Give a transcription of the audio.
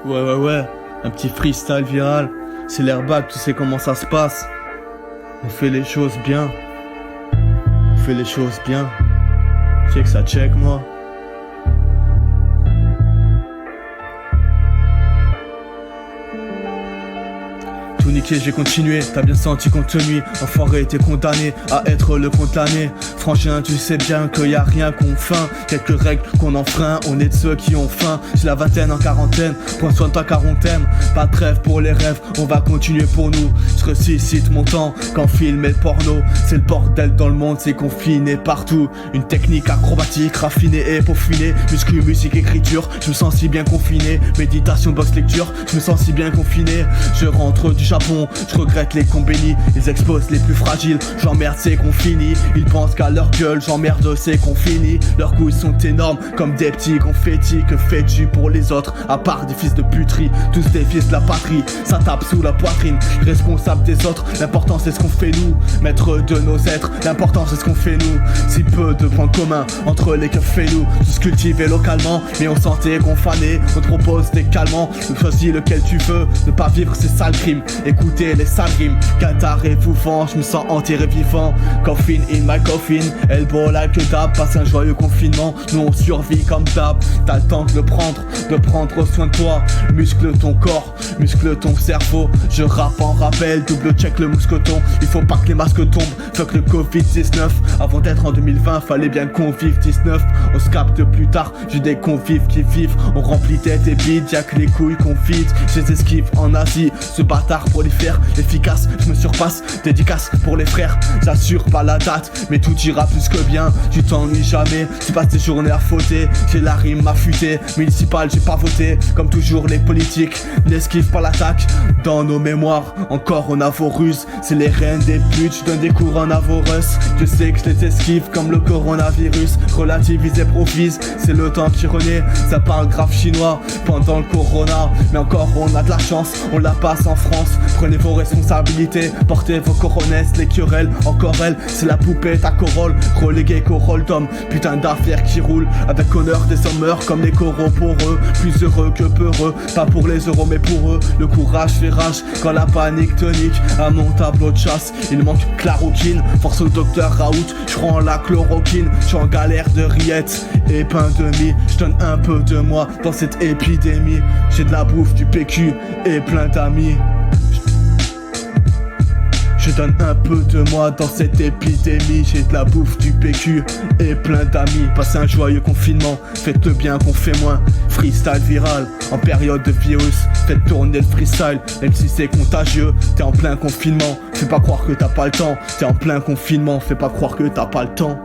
Ouais, un petit freestyle viral. C'est l'airbag, tu sais comment ça se passe. On fait les choses bien. On fait les choses bien. Tu sais que ça check, moi. Tout niqué, j'ai continué, t'as bien senti qu'on te nuit. Enfoiré, t'es condamné à être le condamné. Frangin, tu sais bien qu'il y a rien qu'on feint. Quelques règles qu'on enfreint, on est de ceux qui ont faim. J'ai la vingtaine en quarantaine, prends soin de toi car on t'aime. Pas de trêve pour les rêves, on va continuer pour nous. Je ressuscite mon temps quand film et le porno. C'est le bordel dans le monde, c'est confiné partout. Une technique acrobatique, raffinée et peaufinée. Muscu, musique, écriture, je me sens si bien confiné. Méditation, boxe, lecture, je me sens si bien confiné. Je rentre du Japon, je regrette les combénis. Ils exposent les plus fragiles, j'emmerde c'est qu'on finit. Ils pensent qu'à leur gueule, j'emmerde c'est qu'on finit. Leurs couilles sont énormes comme des petits confettis. Que fais-tu pour les autres, à part des fils de puterie? Tous des fils de la patrie, ça tape sous la poitrine. Responsable des autres, l'important c'est ce qu'on fait nous. Maître de nos êtres, l'important c'est ce qu'on fait nous. Si peu de points communs entre les keufs et nous. Tous cultivés localement, mais on sentait confané. On te propose des calmants, choisis lequel tu veux. Ne pas vivre ces sales crimes, écoutez les sales rimes. Qatar et bouffant, je me sens enterré vivant. Coffin in my coffin, elbow like a dab. Passe un joyeux confinement, nous on survit comme d'hab. T'as le temps de prendre soin de toi. Muscle ton corps, muscle ton cerveau. Je rappe en rappel, double check le mousqueton. Il faut pas que les masques tombent, fuck le Covid-19. Avant d'être en 2020, fallait bien qu'on vive 19. On se capte plus tard, j'ai des convives qui vivent. On remplit tête et bide, y'a que les couilles qu'on vide. Je les esquive en Asie, ce bâtard pour les faire efficace, je me surpasse, dédicace pour les frères. J'assure pas la date, mais tout ira plus que bien. Tu t'ennuies jamais, tu passes tes journées à fauter. J'ai la rime affûtée, municipal j'ai pas voté. Comme toujours les politiques n'esquivent pas l'attaque. Dans nos mémoires, encore on a vos ruses. C'est les reines des putes, je donne des cours en avorus. Je sais que je les esquive comme le coronavirus. Relativise et provise, c'est le temps qui renaît. Ça parle grave chinois pendant le corona. Mais encore on a de la chance, on la passe en France. Prenez vos responsabilités, portez vos coronesses. Les querelles, encore elle, c'est la poupée ta corolle. Relégué qu'au rôle d'homme, putain d'affaires qui roulent. Avec honneur des hommes meurent comme les coraux pour eux. Plus heureux que peureux, pas pour les euros mais pour eux. Le courage fait rage quand la panique tonique. À mon tableau de chasse, il manque que la rouquine. Force au docteur Raoult, je prends la chloroquine. J'suis en galère de rillettes et pain de mie. J'donne un peu de moi dans cette épidémie. J'ai de la bouffe, du PQ et plein d'amis. Je donne un peu de moi dans cette épidémie. J'ai de la bouffe, du PQ et plein d'amis. Passez un joyeux confinement, faites bien qu'on fait moins. Freestyle viral, en période de virus. Faites tourner le freestyle, même si c'est contagieux. T'es en plein confinement, fais pas croire que t'as pas le temps. T'es en plein confinement, fais pas croire que t'as pas le temps.